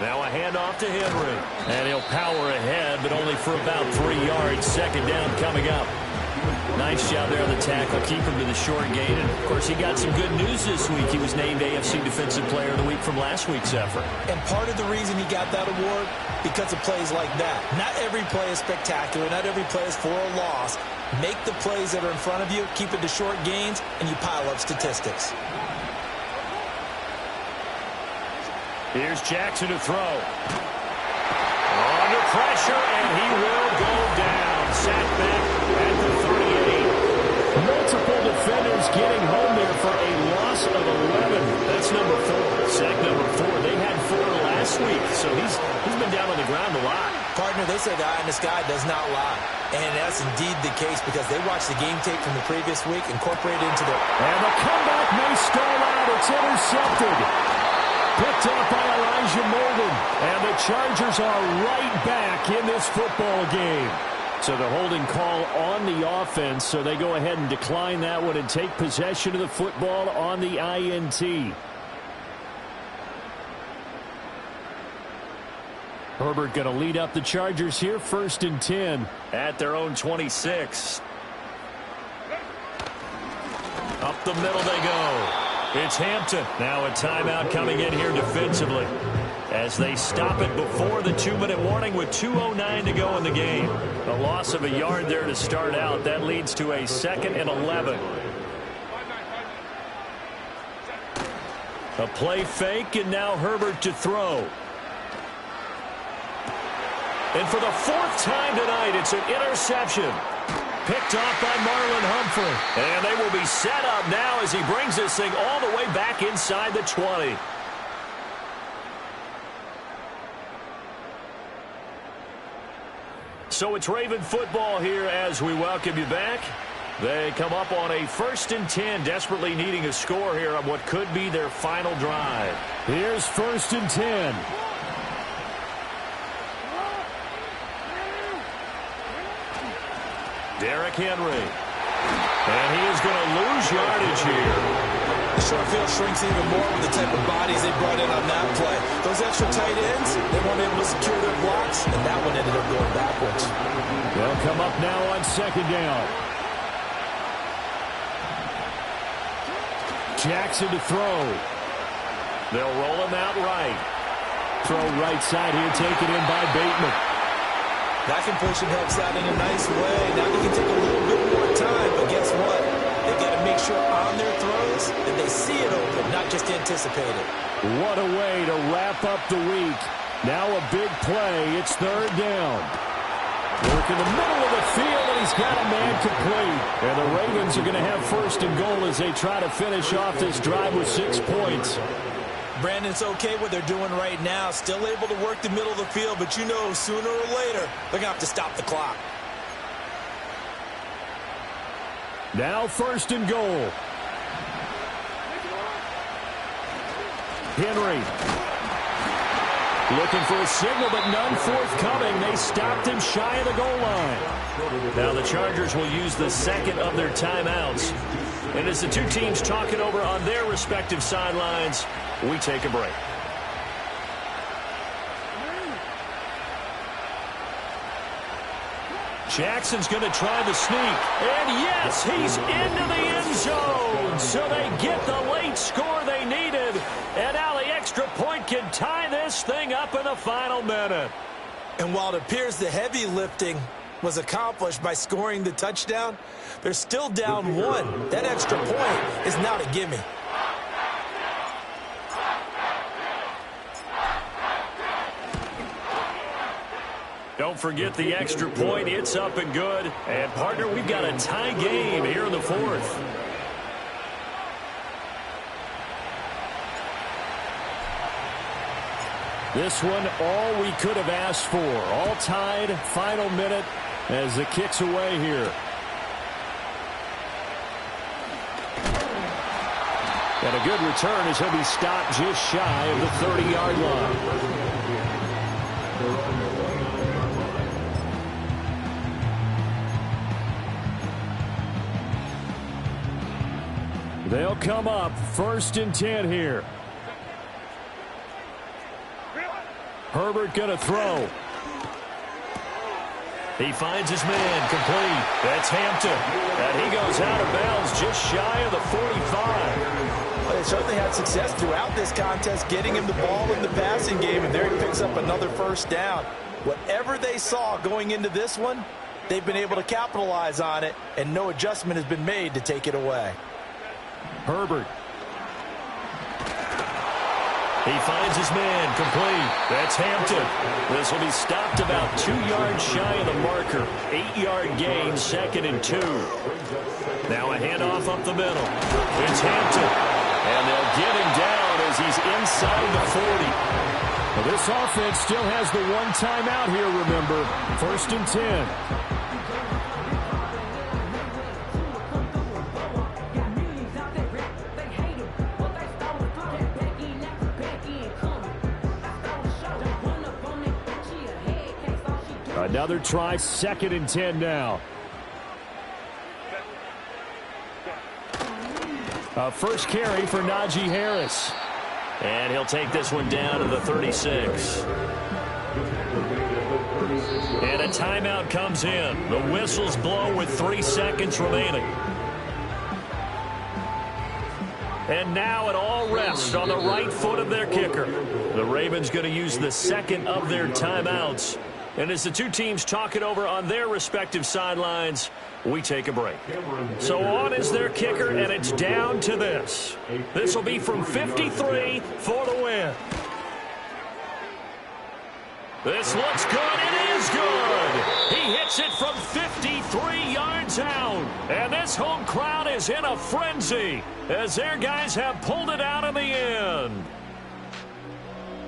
Now a handoff to Henry. And he'll power ahead, but only for about 3 yards. 2nd down coming up. Nice job there on the tackle. Keep him to the short gain. And, of course, he got some good news this week. He was named AFC Defensive Player of the Week from last week's effort. And part of the reason he got that award, because of plays like that. Not every play is spectacular. Not every play is for a loss. Make the plays that are in front of you, keep it to short gains, and you pile up statistics. Here's Jackson to throw. Under pressure, and he will go down. Sacked back at the 38. Multiple defenders getting home there for a loss of 11. That's number 4. Sack number 4. They had 4 last week, so he's been down on the ground a lot. Partner, they say the eye in the sky does not lie. And that's indeed the case because they watched the game tape from the previous week, incorporated into their... And the comeback may stall out. It's intercepted. Picked up by Elijah Molden. And the Chargers are right back in this football game. So the holding call on the offense, so they go ahead and decline that one and take possession of the football on the INT. Herbert going to lead up the Chargers here, 1st and 10. At their own 26. Up the middle they go. It's Hampton. Now a timeout coming in here defensively as they stop it before the 2-minute warning with 2:09 to go in the game. A loss of a yard there to start out. That leads to a 2nd and 11. A play fake, and now Herbert to throw. And for the 4th time tonight, it's an interception. Picked off by Marlon Humphrey. And they will be set up now as he brings this thing all the way back inside the 20. So it's Raven football here as we welcome you back. They come up on a 1st and 10, desperately needing a score here on what could be their final drive. Here's 1st and 10. Derrick Henry. And he is going to lose yardage here. The short field shrinks even more with the type of bodies they brought in on that play. Those extra tight ends, they weren't able to secure their blocks, and that one ended up going backwards. They'll come up now on 2nd down. Jackson to throw. They'll roll him out right. Throw right side here, taken in by Bateman. That completion helps out in a nice way. Now they can take a little bit more time, but guess what? They got to make sure on their throws that they see it open, not just anticipate it. What a way to wrap up the week. Now a big play. It's 3rd down. Lurk in the middle of the field, and he's got a man complete. And the Ravens are going to have 1st and goal as they try to finish off this drive with 6 points. Brandon, it's okay what they're doing right now. Still able to work the middle of the field, but you know sooner or later they're going to have to stop the clock. Now 1st and goal. Henry. Looking for a signal, but none forthcoming. They stopped him shy of the goal line. Now the Chargers will use the 2nd of their timeouts. And as the two teams talk it over on their respective sidelines, we take a break. Jackson's going to try the sneak. And yes, he's into the end zone. So they get the late score they needed. And now the extra point can tie this thing up in the final minute. And while it appears the heavy lifting was accomplished by scoring the touchdown, they're still down 1. That extra point is not a gimme. Don't forget the extra point. It's up and good. And, partner, we've got a tie game here in the 4th. This one, all we could have asked for. All tied, final minute as the kick's away here. And a good return as he'll be stopped just shy of the 30-yard line. They'll come up 1st and 10 here. Herbert going to throw. He finds his man, complete. That's Hampton. And he goes out of bounds just shy of the 45. Well, they certainly had success throughout this contest, getting him the ball in the passing game, and there he picks up another first down. Whatever they saw going into this one, they've been able to capitalize on it, and no adjustment has been made to take it away. Herbert. He finds his man, complete. That's Hampton. This will be stopped about 2 yards shy of the marker. 8-yard gain, 2nd and 2. Now a handoff up the middle. It's Hampton. And they'll get him down as he's inside the 40. Well, this offense still has the one timeout here, remember. 1st and 10. Another try, 2nd and 10 now. First carry for Najee Harris. And he'll take this one down to the 36. And a timeout comes in. The whistles blow with 3 seconds remaining. And now it all rests on the right foot of their kicker. The Ravens going to use the second of their timeouts. And as the two teams talk it over on their respective sidelines, we take a break. So on is their kicker, and it's down to this. This will be from 53 for the win. This looks good. It is good. He hits it from 53 yards out. And this home crowd is in a frenzy as their guys have pulled it out in the end.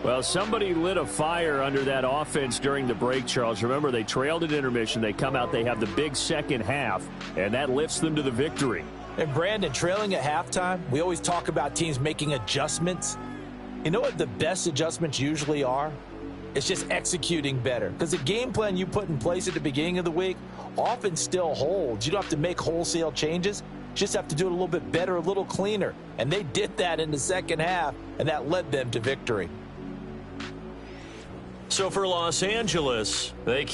Well, somebody lit a fire under that offense during the break, Charles. Remember, they trailed at intermission. They come out, they have the big second half, and that lifts them to the victory. And, Brandon, trailing at halftime, we always talk about teams making adjustments. You know what the best adjustments usually are? It's just executing better. Because the game plan you put in place at the beginning of the week often still holds. You don't have to make wholesale changes. You just have to do it a little bit better, a little cleaner. And they did that in the second half, and that led them to victory. So for Los Angeles, they keep